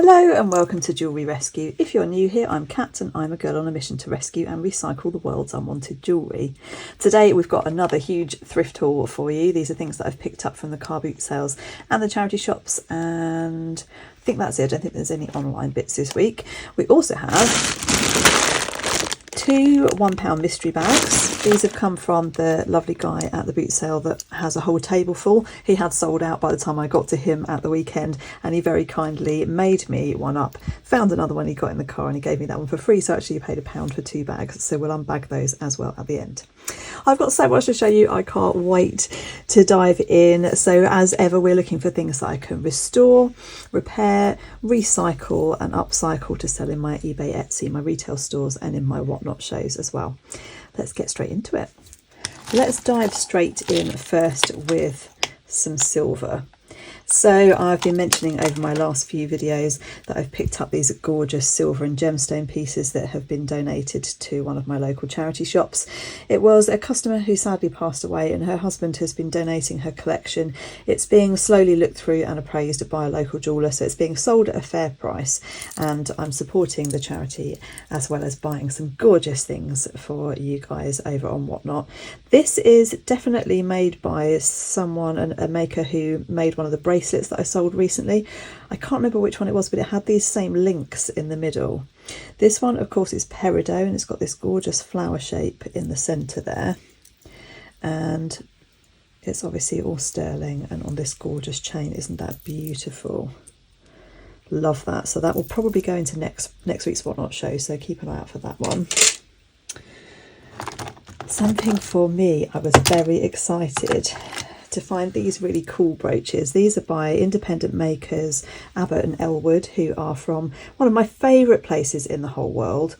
Hello and welcome to Jewellery Rescue. If you're new here, I'm Kat and I'm a girl on a mission to rescue and recycle the world's unwanted jewellery. Today we've got another huge thrift haul for you. These are things that I've picked up from the car boot sales and the charity shops, and I think that's it. I don't think there's any online bits this week. We also have two £1 mystery bags. These have come from the lovely guy at the boot sale that has a whole table full. He had sold out by the time I got to him at the weekend, and he very kindly made me one up. Found another one he got in the car and he gave me that one for free, so actually he paid £1 for two bags, so we'll unbag those as well at the end. I've got so much to show you, I can't wait to dive in. So as ever, we're looking for things that I can restore, repair, recycle and upcycle to sell in my eBay, Etsy, my retail stores and in my whatnot shows as well. Let's get straight into it. Let's dive straight in first with some silver. So I've been mentioning over my last few videos that I've picked up these gorgeous silver and gemstone pieces that have been donated to one of my local charity shops. It was a customer who sadly passed away, and her husband has been donating her collection. It's being slowly looked through and appraised by a local jeweller, so it's being sold at a fair price, and I'm supporting the charity as well as buying some gorgeous things for you guys over on Whatnot. This is definitely made by someone, a maker who made one of the bracelets that I sold recently. I can't remember which one it was, but it had these same links in the middle. This one, of course, is peridot, and it's got this gorgeous flower shape in the centre there. And it's obviously all sterling and on this gorgeous chain. Isn't that beautiful? Love that. So that will probably go into next week's Whatnot show, so keep an eye out for that one. Something for me, I was very excited to find these really cool brooches. These are by independent makers Abbott and Elwood, who are from one of my favourite places in the whole world,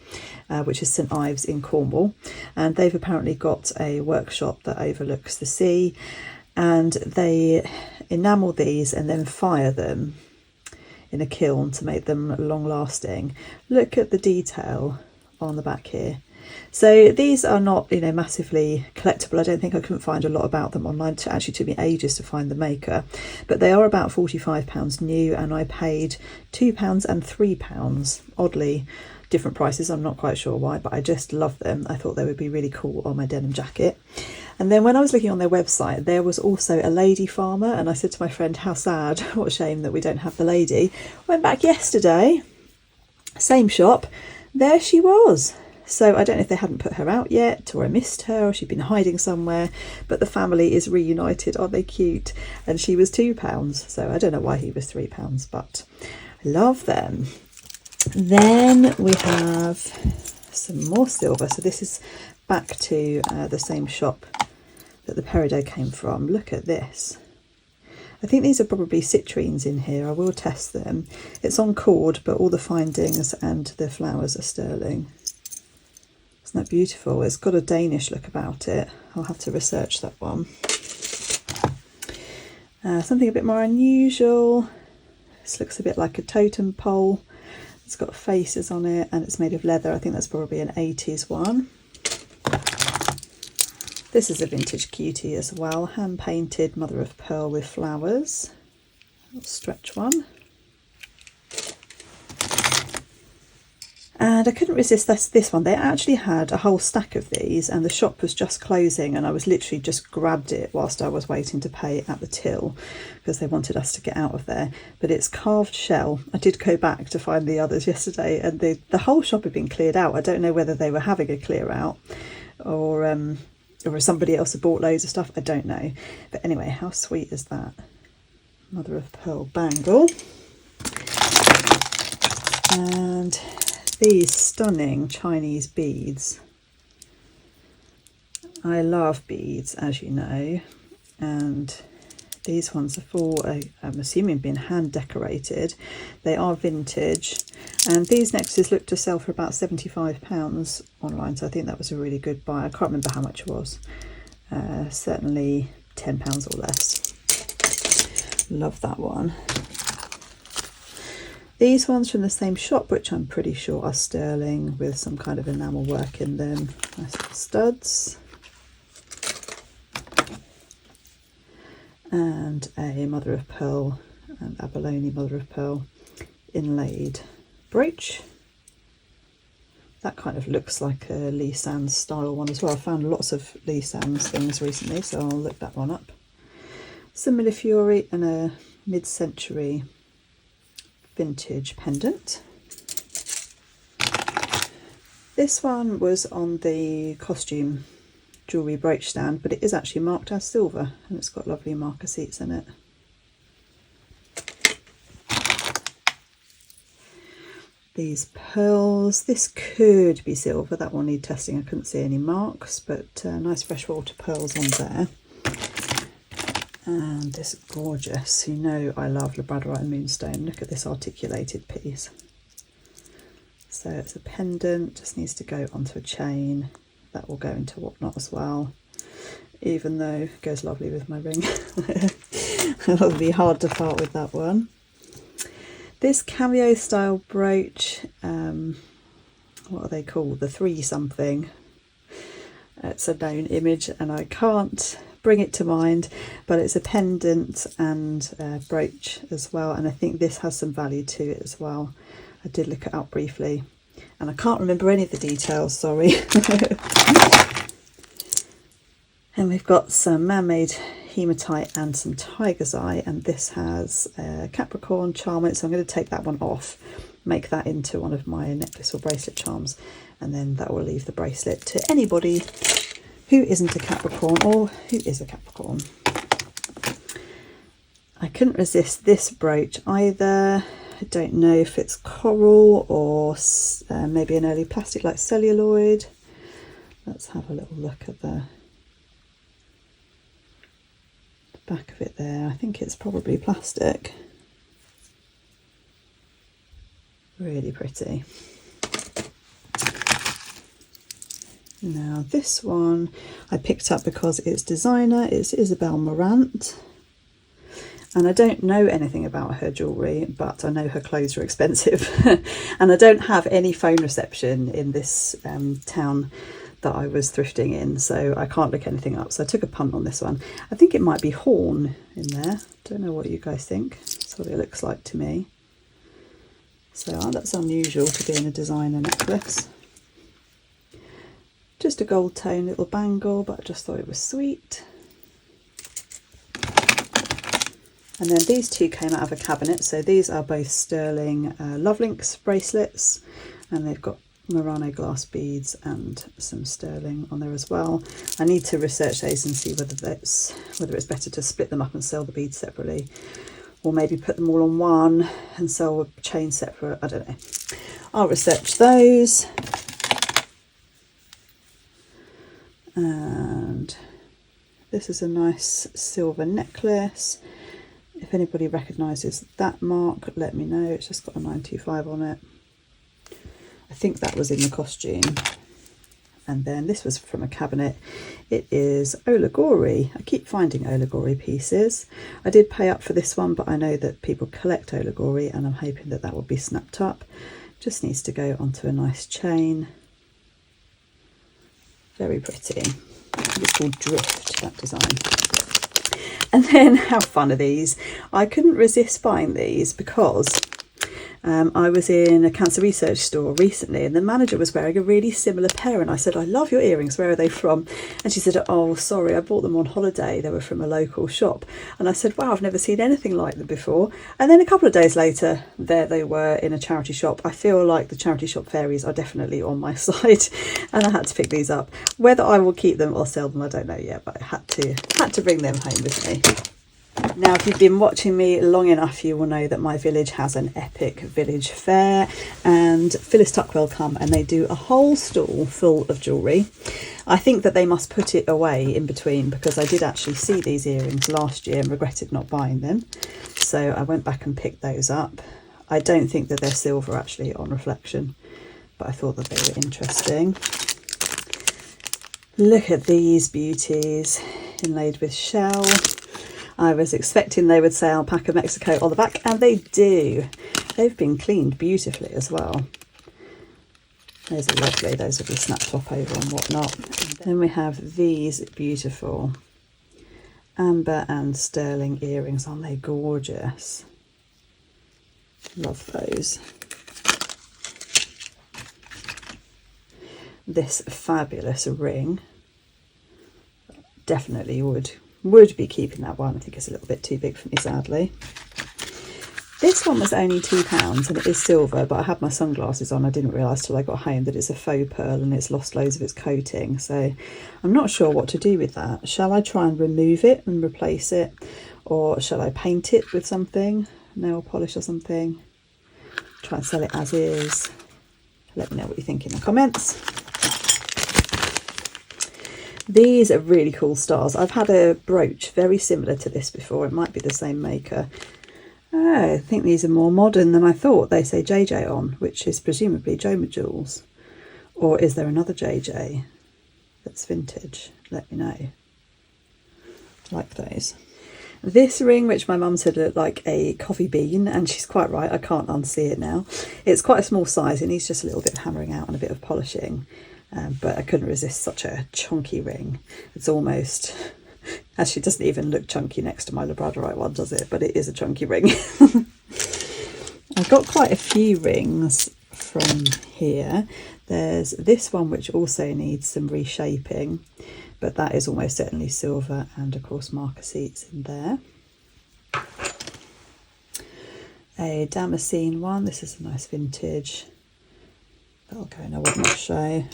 which is St Ives in Cornwall. And they've apparently got a workshop that overlooks the sea, and they enamel these and then fire them in a kiln to make them long lasting. Look at the detail on the back here. So these are not, massively collectible. I don't think I couldn't find a lot about them online. It actually took me ages to find the maker, but they are about £45 new, and I paid £2 and £3. Oddly different prices. I'm not quite sure why, but I just love them. I thought they would be really cool on my denim jacket. And then when I was looking on their website, there was also a lady farmer, and I said to my friend, how sad, what a shame that we don't have the lady. Went back yesterday, same shop, there she was. So I don't know if they hadn't put her out yet, or I missed her, or she'd been hiding somewhere, but the family is reunited. Aren't they cute? And she was £2, so I don't know why he was £3, but I love them. Then we have some more silver. So this is back to the same shop that the peridot came from. Look at this. I think these are probably citrines in here. I will test them. It's on cord, but all the findings and the flowers are sterling. Isn't that beautiful? It's got a Danish look about it. I'll have to research that one. Something a bit more unusual. This looks a bit like a totem pole. It's got faces on it and it's made of leather. I think that's probably an 80s one. This is a vintage cutie as well. Hand painted mother of pearl with flowers. Stretch one. And I couldn't resist this one. They actually had a whole stack of these, and the shop was just closing, and I was literally just grabbed it whilst I was waiting to pay at the till because they wanted us to get out of there. But it's carved shell. I did go back to find the others yesterday, and the whole shop had been cleared out. I don't know whether they were having a clear out or somebody else had bought loads of stuff. I don't know. But anyway, how sweet is that? Mother of pearl bangle. And these stunning Chinese beads. I love beads, as you know, and these ones are full, I'm assuming been hand decorated. They are vintage, and these necklaces look to sell for about £75 online, so I think that was a really good buy. I can't remember how much it was. Certainly £10 or less. Love that one. These ones from the same shop, which I'm pretty sure are sterling with some kind of enamel work in them. Nice little studs. And a mother of pearl, an abalone mother of pearl inlaid brooch. That kind of looks like a Lee Sands style one as well. I found lots of Lee Sands things recently, so I'll look that one up. Some Millefiori and a mid-century vintage pendant. This one was on the costume jewellery brooch stand, but it is actually marked as silver, and it's got lovely marker seats in it. These pearls, this could be silver, that will need testing, I couldn't see any marks, but nice freshwater pearls on there. And this gorgeous, you know I love labradorite and moonstone, look at this articulated piece. So it's a pendant, just needs to go onto a chain, that will go into whatnot as well, even though it goes lovely with my ring. It'll be hard to part with that one. This cameo style brooch, what are they called? The 3 something. It's a known image and I can't bring it to mind, but it's a pendant and brooch as well, and I think this has some value to it as well. I did look it up briefly and I can't remember any of the details, sorry. And we've got some man-made hematite and some tiger's eye, and this has a Capricorn charm in it, so I'm going to take that one off, make that into one of my necklace or bracelet charms, and then that will leave the bracelet to anybody who isn't a Capricorn or who is a Capricorn. I couldn't resist this brooch either. I don't know if it's coral or maybe an early plastic like celluloid. Let's have a little look at the back of it there. I think it's probably plastic. Really pretty. Now this one I picked up because it's designer, it's Isabel Marant, and I don't know anything about her jewellery, but I know her clothes are expensive. And I don't have any phone reception in this town that I was thrifting in, so I can't look anything up, so I took a punt on this one. I think it might be horn in there, don't know what you guys think. That's what it looks like to me. So that's unusual to be in a designer necklace. Just a gold tone little bangle, but I just thought it was sweet. And then these 2 came out of a cabinet, so these are both sterling Love Links bracelets, and they've got Murano glass beads and some sterling on there as well. I need to research those and see whether it's better to split them up and sell the beads separately, or maybe put them all on one and sell a chain separate. I don't know. I'll research those. And this is a nice silver necklace. If anybody recognises that mark, let me know. It's just got a 925 on it. I think that was in the costume. And then this was from a cabinet. It is Oligori. I keep finding Oligori pieces. I did pay up for this one, but I know that people collect Oligori, and I'm hoping that that will be snapped up. Just needs to go onto a nice chain. Very pretty. It's called Drift, that design. And then, how fun are these? I couldn't resist buying these because I was in a cancer research store recently, and the manager was wearing a really similar pair, and I said, I love your earrings, where are they from? And she said, oh sorry, I bought them on holiday, they were from a local shop. And I said, wow, I've never seen anything like them before. And then a couple of days later, there they were in a charity shop. I feel like the charity shop fairies are definitely on my side, and I had to pick these up. Whether I will keep them or sell them, I don't know yet, but I had to bring them home with me. Now, if you've been watching me long enough, you will know that my village has an epic village fair, and Phyllis Tuckwell come and they do a whole stall full of jewellery. I think that they must put it away in between, because I did actually see these earrings last year and regretted not buying them. So I went back and picked those up. I don't think that they're silver actually on reflection, but I thought that they were interesting. Look at these beauties inlaid with shell. I was expecting they would say Alpaca Mexico on the back, and they do. They've been cleaned beautifully as well. Those are lovely. Those will be snapped top over and whatnot. Then we have these beautiful amber and sterling earrings. Aren't they gorgeous? Love those. This fabulous ring, definitely would be keeping that one. I think it's a little bit too big for me, sadly. This one was only £2 and it is silver, but I had my sunglasses on. I didn't realise till I got home that it's a faux pearl and it's lost loads of its coating. So I'm not sure what to do with that. Shall I try and remove it and replace it? Or shall I paint it with something, nail polish or something? Try and sell it as is. Let me know what you think in the comments. These are really cool stars. I've had a brooch very similar to this before. It might be the same maker. Oh, I think these are more modern than I thought. They say JJ on, which is presumably Joma Jewels. Or is there another JJ that's vintage? Let me know. I like those. This ring, which my mum said looked like a coffee bean, and she's quite right, I can't unsee it now. It's quite a small size, it needs just a little bit of hammering out and a bit of polishing. But I couldn't resist such a chunky ring. It's almost... Actually, it doesn't even look chunky next to my labradorite one, does it? But it is a chunky ring. I've got quite a few rings from here. There's this one which also needs some reshaping, but that is almost certainly silver, and of course marker seats in there. A Damascene one. This is a nice vintage. That'll go in a wooden show.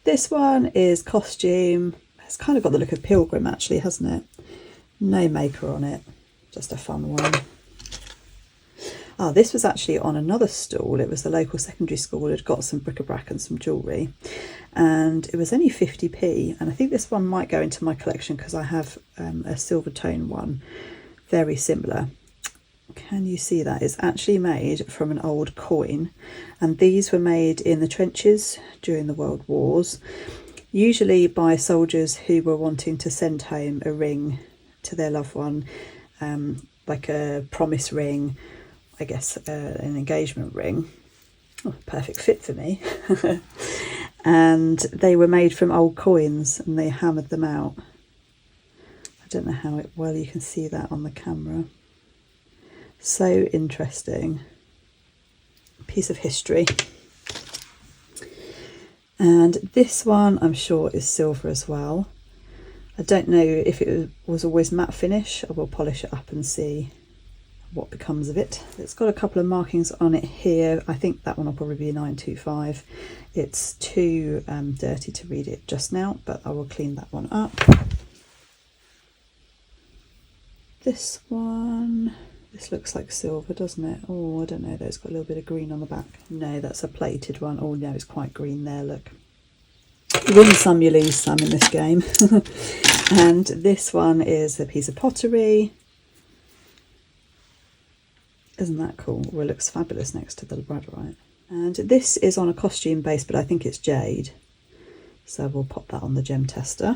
This one is costume. It's kind of got the look of Pilgrim actually, hasn't it? No maker on it, just a fun one. Oh, this was actually on another stall. It was the local secondary school. It had got some bric-a-brac and some jewellery, and it was only 50p. And I think this one might go into my collection because I have a silver tone one, very similar. Can you see that? It's actually made from an old coin, and these were made in the trenches during the World Wars. Usually by soldiers who were wanting to send home a ring to their loved one, like a promise ring, I guess an engagement ring. Oh, perfect fit for me. And they were made from old coins and they hammered them out. I don't know how well you can see that on the camera. So interesting. Piece of history. And this one I'm sure is silver as well. I don't know if it was always matte finish. I will polish it up and see what becomes of it. It's got a couple of markings on it here. I think that one will probably be a 925. It's too dirty to read it just now, but I will clean that one up. This one, this looks like silver, doesn't it? Oh, I don't know, there's got a little bit of green on the back. No, that's a plated one. Oh no, it's quite green there, look. You win some, you lose some in this game. And this one is a piece of pottery. Isn't that cool? Well, it looks fabulous next to the labradorite. And this is on a costume base, but I think it's jade. So we'll pop that on the gem tester.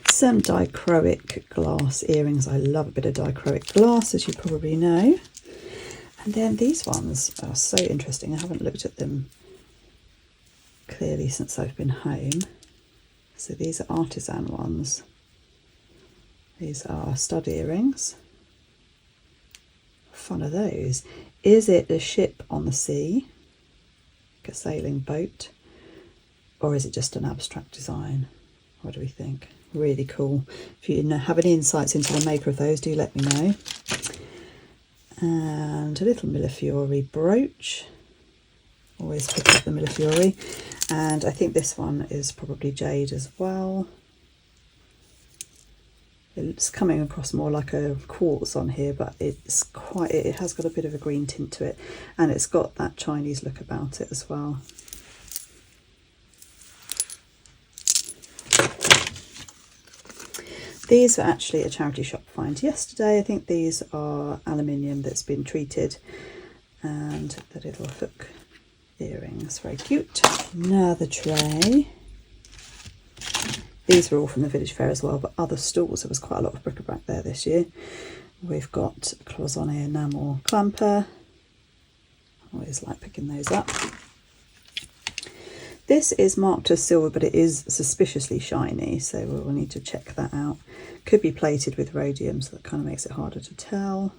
Some dichroic glass earrings. I love a bit of dichroic glass, as you probably know. And then these ones are so interesting. I haven't looked at them clearly since I've been home. So these are artisan ones. These are stud earrings. Fun of those. Is it a ship on the sea, like a sailing boat, or is it just an abstract design? What do we think? Really cool. If you have any insights into the maker of those, do let me know. And a little Millefiori brooch. Always pick up the Millefiori. And I think this one is probably jade as well. It's coming across more like a quartz on here, but it has got a bit of a green tint to it, and it's got that Chinese look about it as well. These were actually a charity shop find yesterday. I think these are aluminium that's been treated, and the little hook earrings, very cute. Another tray. These were all from the village fair as well, but other stalls. There was quite a lot of bric-a-brac there this year. We've got a cloisonne enamel clamper. Always like picking those up. This is marked as silver, but it is suspiciously shiny, so we'll need to check that out. Could be plated with rhodium, so that kind of makes it harder to tell.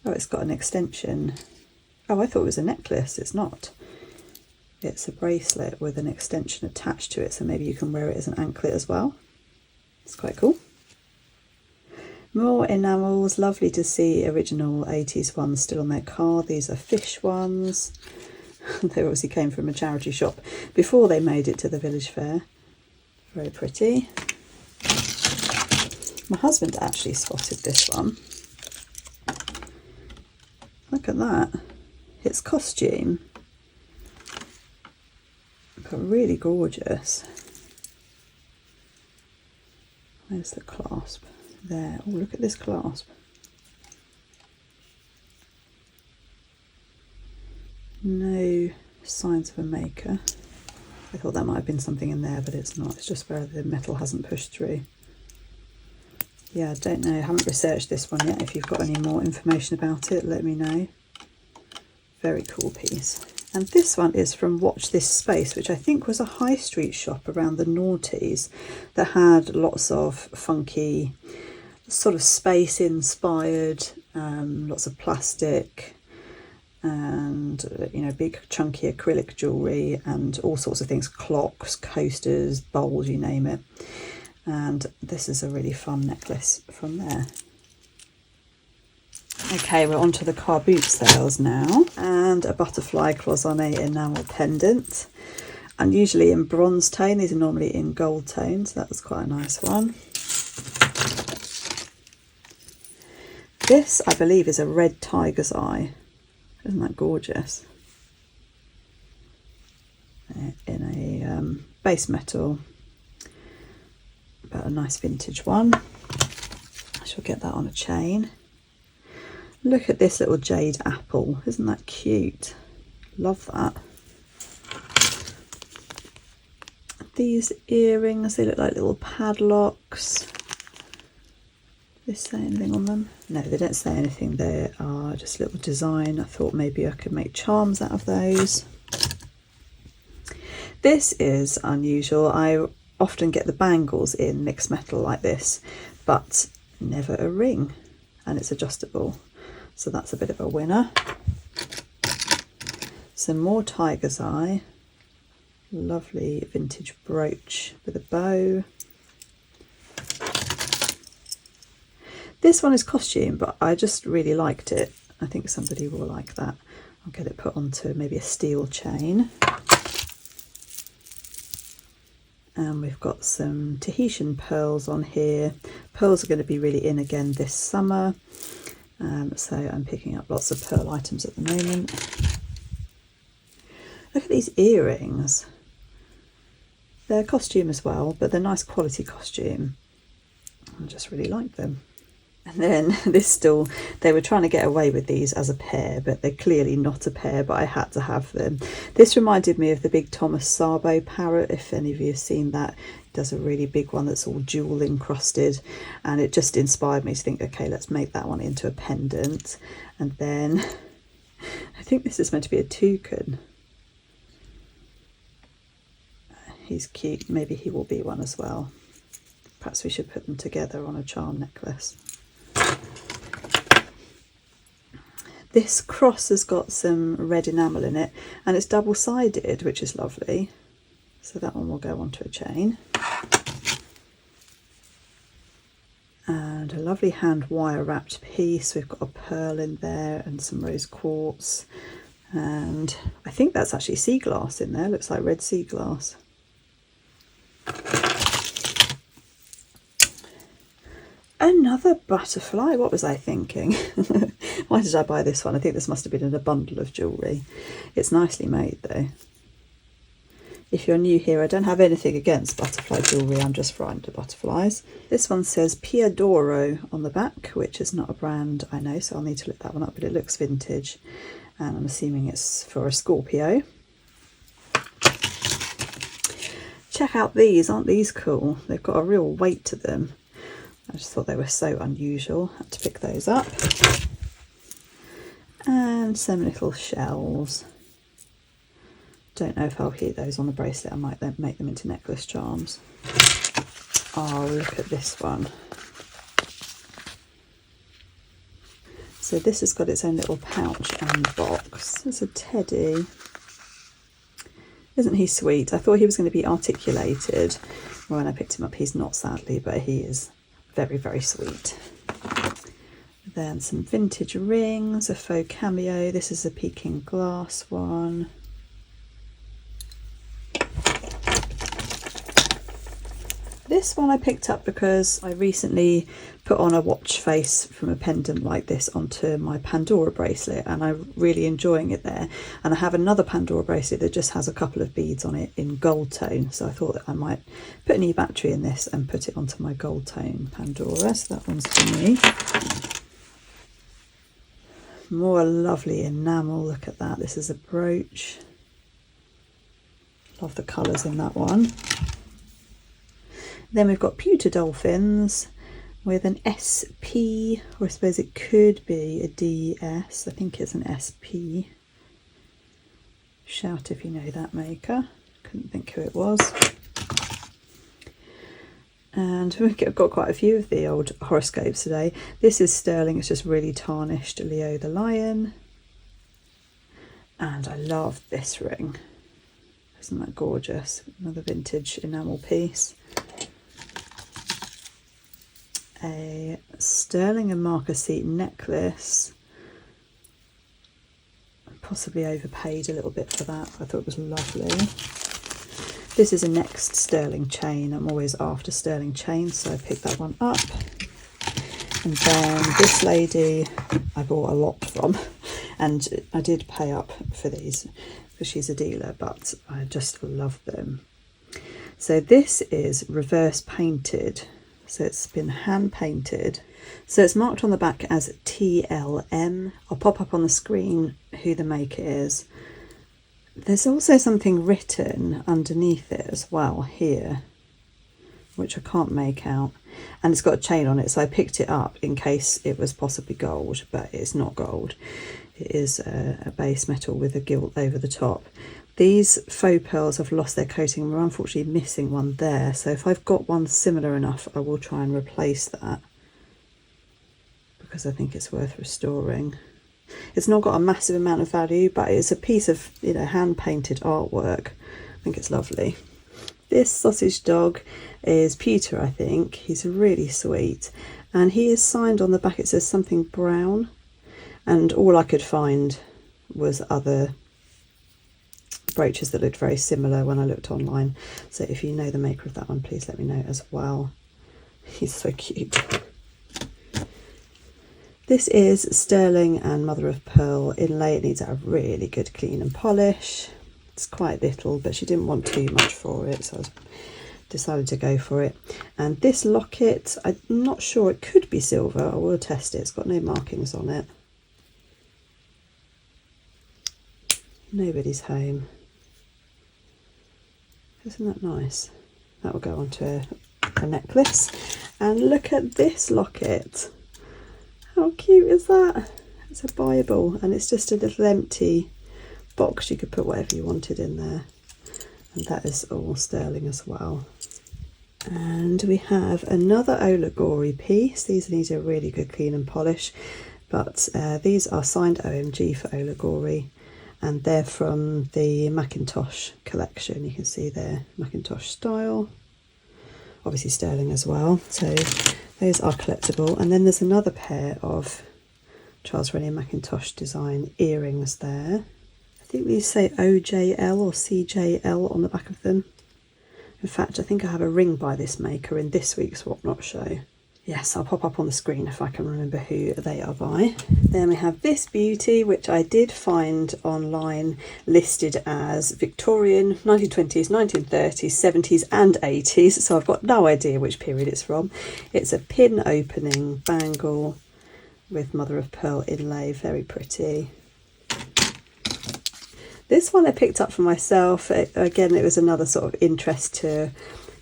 Oh, it's got an extension. Oh, I thought it was a necklace. It's not. It's a bracelet with an extension attached to it, so maybe you can wear it as an anklet as well. It's quite cool. More enamels. Lovely to see original 80s ones still on their card. These are fish ones. They obviously came from a charity shop before they made it to the village fair. Very pretty. My husband actually spotted this one. Look at that. It's costume. But really gorgeous. Where's the clasp? There. Oh, look at this clasp. No signs of a maker. I thought that might have been something in there, but it's not. It's just where the metal hasn't pushed through. Yeah, I don't know. I haven't researched this one yet. If you've got any more information about it, let me know. Very cool piece. And this one is from Watch This Space, which I think was a high street shop around the noughties that had lots of funky, sort of space inspired, lots of plastic and, you know, big chunky acrylic jewellery and all sorts of things, clocks, coasters, bowls, you name it. And this is a really fun necklace from there. Okay, we're on to the car boot sales now, and a butterfly cloisonné enamel pendant, and usually in bronze tone. These are normally in gold tone, so that was quite a nice one. This, I believe, is a red tiger's eye. Isn't that gorgeous? In a base metal, but a nice vintage one. I shall get that on a chain. Look at this little jade apple. Isn't that cute? Love that. These earrings, they look like little padlocks. They say anything on them? No, they don't say anything. They are just little design. I thought maybe I could make charms out of those. This is unusual. I often get the bangles in mixed metal like this, but never a ring, and it's adjustable. So that's a bit of a winner. Some more tiger's eye. Lovely vintage brooch with a bow. This one is costume, but I just really liked it. I think somebody will like that. I'll get it put onto maybe a steel chain. And we've got some Tahitian pearls on here. Pearls are going to be really in again this summer. So I'm picking up lots of pearl items at the moment. Look at these earrings. They're costume as well, but they're nice quality costume. I just really like them. And then this still, they were trying to get away with these as a pair, but they're clearly not a pair, but I had to have them. This reminded me of the big Thomas Sabo parrot, if any of you have seen that. It does a really big one that's all jewel encrusted, and it just inspired me to think, okay, let's make that one into a pendant. And then I think this is meant to be a toucan. He's cute. Maybe he will be one as well. Perhaps we should put them together on a charm necklace. This cross has got some red enamel in it, and it's double-sided, which is lovely. So that one will go onto a chain. And a lovely hand wire wrapped piece. We've got a pearl in there and some rose quartz. And I think that's actually sea glass in there. Looks like red sea glass. Another butterfly. What was I thinking? Why did I buy this one? I think this must have been in a bundle of jewellery. It's nicely made though. If you're new here, I don't have anything against butterfly jewellery. I'm just frightened of butterflies. This one says Piadoro on the back, which is not a brand I know, so I'll need to look that one up, but it looks vintage. And I'm assuming it's for a Scorpio. Check out these. Aren't these cool? They've got a real weight to them. I just thought they were so unusual. Had to pick those up. And some little shells Don't know if I'll keep those on the bracelet. I might then make them into necklace charms. Oh, look at this one. So this has got its own little pouch and box. It's a teddy. Isn't he sweet? I thought he was going to be articulated. When I picked him up, he's not, sadly, but he is very, very sweet. Then some vintage rings, a faux cameo. This is a Peking glass one. This one I picked up because I recently put on a watch face from a pendant like this onto my Pandora bracelet, and I'm really enjoying it there. And I have another Pandora bracelet that just has a couple of beads on it in gold tone, so I thought that I might put a new battery in this and put it onto my gold tone Pandora. So that one's for me. More lovely enamel, look at that. This is a brooch. Love the colours in that one. Then we've got pewter dolphins with an SP, or I suppose it could be a DS. I think it's an SP. Shout if you know that maker. Couldn't think who it was. And we've got quite a few of the old horoscopes today. This is sterling, it's just really tarnished Leo the Lion. And I love this ring. Isn't that gorgeous? Another vintage enamel piece. A sterling and marcassite necklace. Possibly overpaid a little bit for that. I thought it was lovely. This is a next sterling chain. I'm always after sterling chains, so I picked that one up. And then this lady I bought a lot from, and I did pay up for these because she's a dealer, but I just love them. So this is reverse painted. So it's been hand painted. So it's marked on the back as TLM. I'll pop up on the screen who the maker is. There's also something written underneath it as well here, which I can't make out. And it's got a chain on it, so I picked it up in case it was possibly gold, but it's not gold. It is a base metal with a gilt over the top. These faux pearls have lost their coating and we're unfortunately missing one there. So if I've got one similar enough, I will try and replace that because I think it's worth restoring. It's not got a massive amount of value, but it's a piece of, you know, hand painted artwork. I think it's lovely. This sausage dog is pewter, I think. He's really sweet. And he is signed on the back. It says something brown. And all I could find was other brooches that looked very similar when I looked online. So if you know the maker of that one, please let me know as well. He's so cute. This is sterling and mother of pearl inlay. It needs a really good clean and polish. It's quite little, but she didn't want too much for it, so I decided to go for it. And this locket, I'm not sure, it could be silver. I will test it. It's got no markings on it. Nobody's home. Isn't that nice? That will go onto a necklace. And look at this locket. How cute is that? It's a Bible and it's just a little empty box. You could put whatever you wanted in there. And that is all sterling as well. And we have another Olegory piece. These need a really good clean and polish, but these are signed OMG for Olegory, and they're from the Macintosh collection. You can see their Macintosh style, obviously sterling as well. So those are collectible. And then there's another pair of Charles Rennie Macintosh design earrings there. I think these say OJL or CJL on the back of them. In fact, I think I have a ring by this maker in this week's What Not show. Yes, I'll pop up on the screen if I can remember who they are by. Then we have this beauty, which I did find online listed as Victorian, 1920s, 1930s, 70s and 80s. So I've got no idea which period it's from. It's a pin opening bangle with mother of pearl inlay, very pretty. This one I picked up for myself. Again, it was another sort of interest to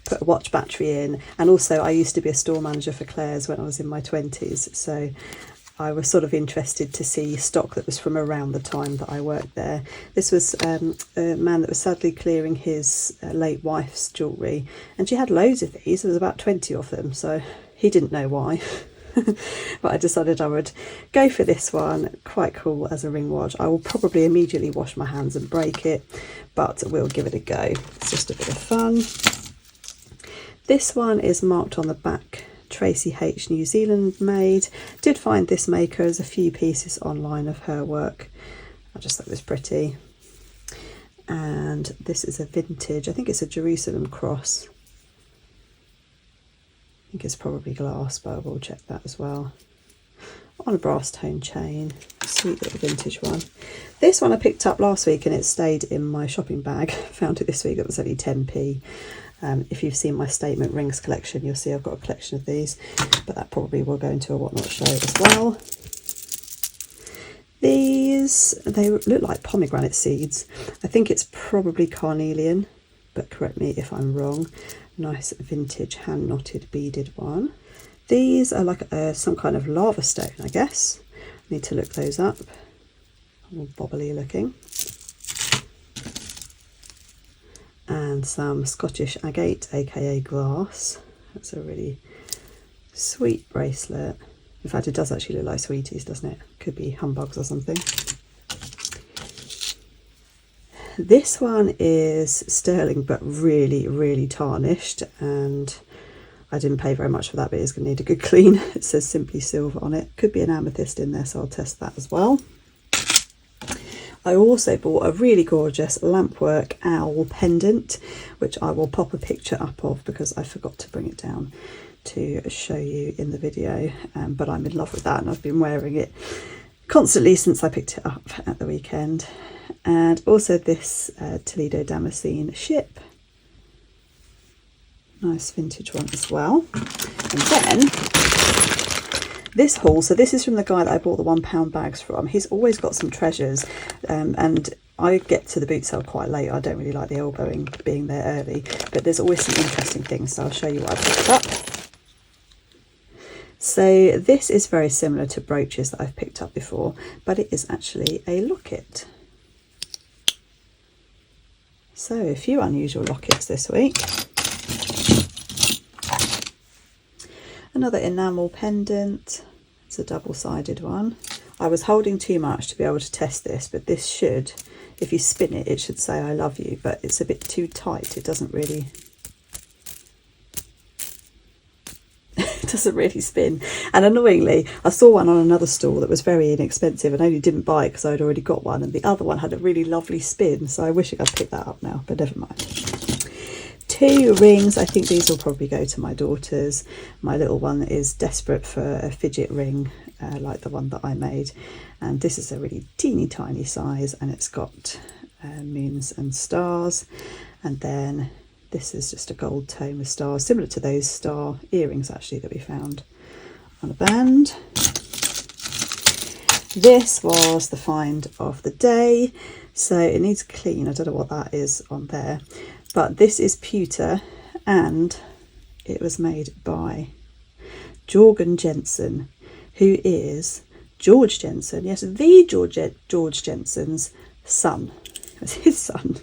put a watch battery in. And also I used to be a store manager for Claire's when I was in my 20s. So I was sort of interested to see stock that was from around the time that I worked there. This was a man that was sadly clearing his late wife's jewellery, and she had loads of these. There was about 20 of them, so he didn't know why. But I decided I would go for this one. Quite cool as a ring watch. I will probably immediately wash my hands and break it, but we'll give it a go. It's just a bit of fun. This one is marked on the back, Tracy H, New Zealand made. Did find this maker as a few pieces online of her work. I just thought it was pretty. And this is a vintage, I think it's a Jerusalem cross. I think it's probably glass, but I will check that as well. On a brass tone chain, sweet little vintage one. This one I picked up last week and it stayed in my shopping bag. Found it this week, it was only 10p. If you've seen my statement rings collection, you'll see I've got a collection of these, but that probably will go into a What Not show as well. These, they look like pomegranate seeds. I think it's probably carnelian, but correct me if I'm wrong. Nice vintage hand knotted beaded one. These are like some kind of lava stone, I guess. Need to look those up. All bobbly looking. And some Scottish agate, aka glass. That's a really sweet bracelet. In fact, it does actually look like sweeties, doesn't it? Could be humbugs or something. This one is sterling, but really, really tarnished, and I didn't pay very much for that, but it's going to need a good clean. It says Simply Silver on it. Could be an amethyst in there, so I'll test that as well. I also bought a really gorgeous lampwork owl pendant, which I will pop a picture up of because I forgot to bring it down to show you in the video. But I'm in love with that, and I've been wearing it constantly since I picked it up at the weekend. And also this Toledo Damascene ship. Nice vintage one as well. And then this haul, so this is from the guy that I bought the £1 bags from. He's always got some treasures, and I get to the boot sale quite late. I don't really like the elbowing being there early, but there's always some interesting things, so I'll show you what I picked up. So this is very similar to brooches that I've picked up before, but it is actually a locket. So a few unusual lockets this week. Another enamel pendant. It's a double-sided one. I was holding too much to be able to test this, but this should, if you spin it, it should say I love you, but it's a bit too tight. It doesn't really spin. And annoyingly, I saw one on another stall that was very inexpensive and only didn't buy it because I'd already got one, and the other one had a really lovely spin, so I wish I'd picked that up now, but never mind. 2 rings. I think these will probably go to my daughters. My little one is desperate for a fidget ring like the one that I made, and this is a really teeny tiny size, and it's got moons and stars, and then this is just a gold tone with stars, similar to those star earrings actually that we found on a band. This was the find of the day, so it needs clean. I don't know what that is on there, but this is pewter, and it was made by Jørgen Jensen, who is George Jensen, yes, the George Jensen's son. It's his son.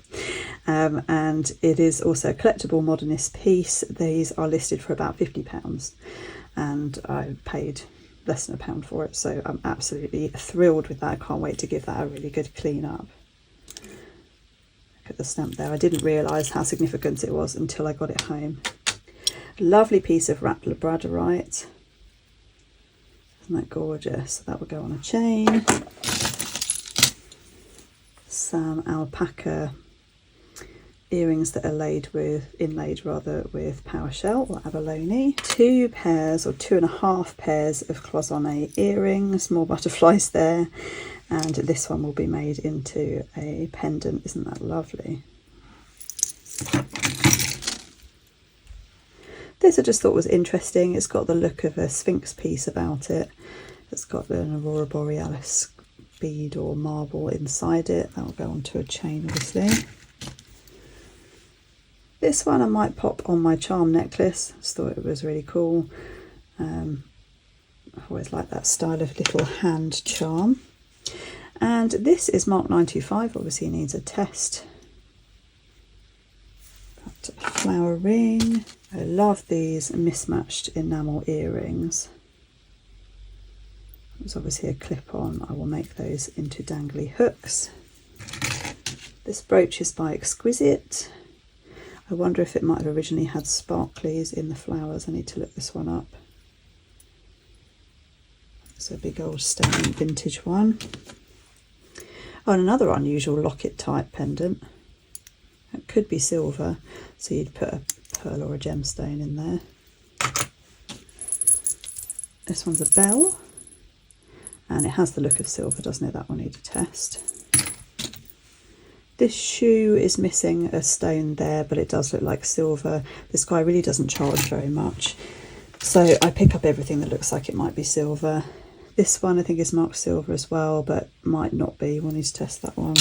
And it is also a collectible modernist piece. These are listed for about £50, and I paid less than £1 for it, so I'm absolutely thrilled with that. I can't wait to give that a really good clean up. Look at the stamp there. I didn't realise how significant it was until I got it home. Lovely piece of wrapped labradorite. Isn't that gorgeous? That will go on a chain. Some alpaca earrings that are inlaid with PowerShell or abalone. 2 pairs or 2.5 pairs of cloisonne earrings, more butterflies there, and this one will be made into a pendant. Isn't that lovely? This I just thought was interesting. It's got the look of a sphinx piece about it. It's got an aurora borealis bead or marble inside it. That will go onto a chain, obviously. This one I might pop on my charm necklace. Just thought it was really cool. I always like that style of little hand charm. And this is Mark 925, obviously needs a test. Got a flower ring. I love these mismatched enamel earrings. There's obviously a clip on. I will make those into dangly hooks. This brooch is by Exquisite. I wonder if it might have originally had sparklies in the flowers. I need to look this one up. It's a big old stone vintage one. Oh, and another unusual locket type pendant. It could be silver, so you'd put a pearl or a gemstone in there. This one's a bell. And it has the look of silver, doesn't it? That will need a test. This shoe is missing a stone there, but it does look like silver. This guy really doesn't charge very much. So I pick up everything that looks like it might be silver. This one I think is marked silver as well, but might not be. We'll need to test that one.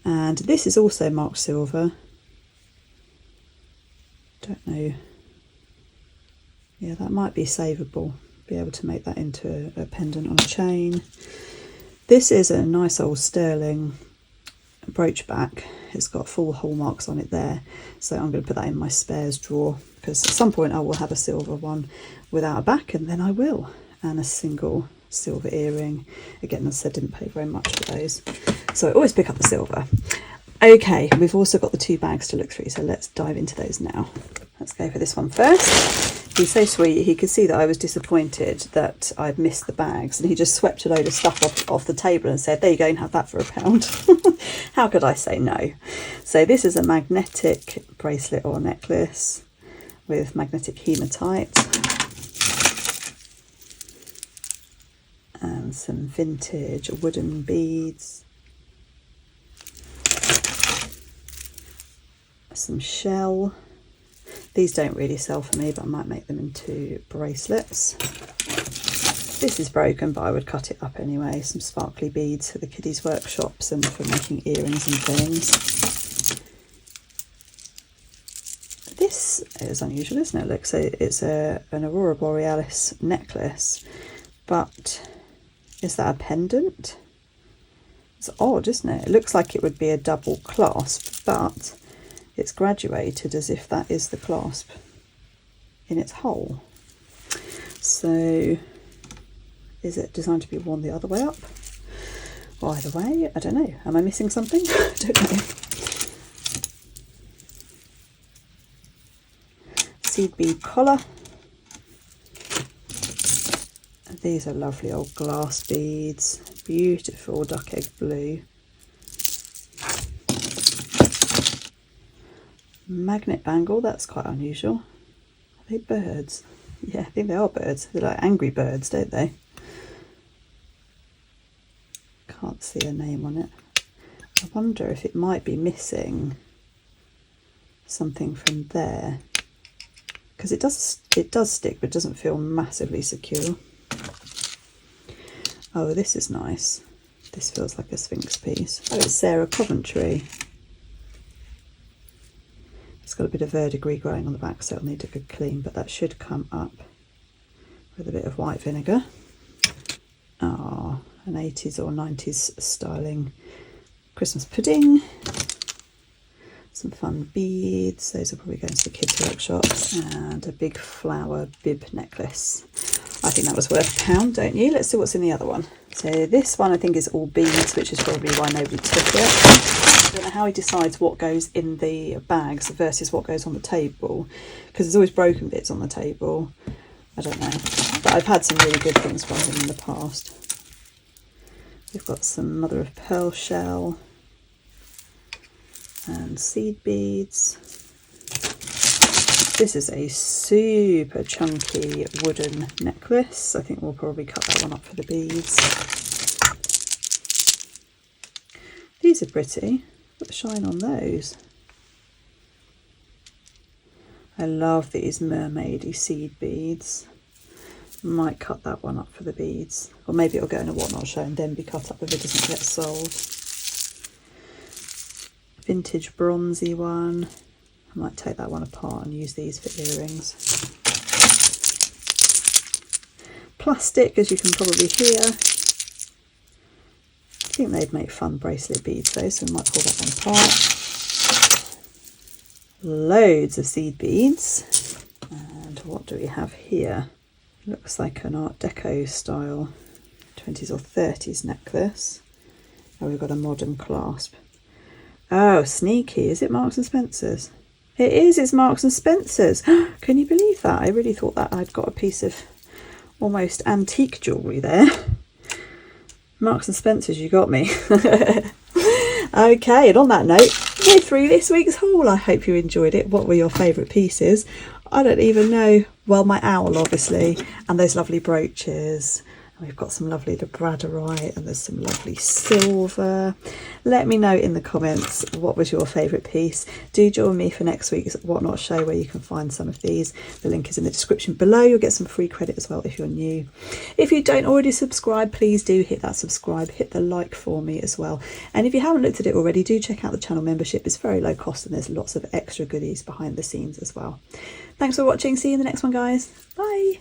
And this is also marked silver. Don't know. Yeah, that might be savable. Be able to make that into a pendant on a chain. This is a nice old sterling brooch back. It's got full hallmarks on it there, so I'm going to put that in my spares drawer, because at some point I will have a silver one without a back, and then I will. And a single silver earring. Again, as I said, didn't pay very much for those, so I always pick up the silver. Okay, we've also got the 2 bags to look through, so let's dive into those now. Let's go for this one first. He's so sweet. He could see that I was disappointed that I'd missed the bags, and he just swept a load of stuff off the table and said, there you go, and have that for £1. How could I say no? So this is a magnetic bracelet or necklace with magnetic hematite and some vintage wooden beads, some shell. These don't really sell for me, but I might make them into bracelets. This is broken, but I would cut it up anyway. Some sparkly beads for the kiddies' workshops and for making earrings and things. This is unusual, isn't it? Look, so it's an Aurora Borealis necklace, but is that a pendant? It's odd, isn't it? It looks like it would be a double clasp, but it's graduated as if that is the clasp in its whole. So is it designed to be worn the other way up? Or either way, I don't know. Am I missing something? I don't know. Seed bead collar. These are lovely old glass beads. Beautiful duck egg blue. Magnet bangle, that's quite unusual. Are they birds? Yeah, I think they are birds. They're like angry birds, don't they? Can't see a name on it. I wonder if it might be missing something from there, because it does stick, but it doesn't feel massively secure. Oh, this is nice. This feels like a Sphinx piece. Oh, it's Sarah Coventry. It's got a bit of verdigris growing on the back, so it'll need a good clean, but that should come up with a bit of white vinegar. Ah, an 80s or 90s styling Christmas pudding. Some fun beads. Those are probably going to the kids' workshop. And a big flower bib necklace. I think that was worth £1, don't you? Let's see what's in the other one. So this one I think is all beads, which is probably why nobody took it. I don't know how he decides what goes in the bags versus what goes on the table, because there's always broken bits on the table. I don't know, but I've had some really good things from him in the past. We've got some mother of pearl shell and seed beads. This is a super chunky wooden necklace. I think we'll probably cut that one up for the beads. These are pretty. Put the shine on those. I love these mermaidy seed beads. Might cut that one up for the beads, or maybe it'll go in a whatnot show and then be cut up if it doesn't get sold. Vintage bronzy one. I might take that one apart and use these for earrings. plastic, as you can probably hear. I think they'd make fun bracelet beads though, so we might pull that one apart. Loads of seed beads. And what do we have here? Looks like an Art Deco style 20s or 30s necklace. Oh, we've got a modern clasp. Oh, sneaky. Is it Marks and Spencer's? It is, it's Marks and Spencer's. Can you believe that? I really thought that I'd got a piece of almost antique jewellery there. Marks and Spencer's, you got me. Okay, and on that note, we're through this week's haul. I hope you enjoyed it. What were your favourite pieces? I don't even know. Well, my owl, obviously, and those lovely brooches. We've got some lovely labradorite and there's some lovely silver. Let me know in the comments what was your favourite piece. Do join me for next week's Whatnot show where you can find some of these. The link is in the description below. You'll get some free credit as well if you're new. If you don't already subscribe, please do hit that subscribe, hit the like for me as well. And if you haven't looked at it already, do check out the channel membership. It's very low cost and there's lots of extra goodies behind the scenes as well. Thanks for watching. See you in the next one, guys. Bye.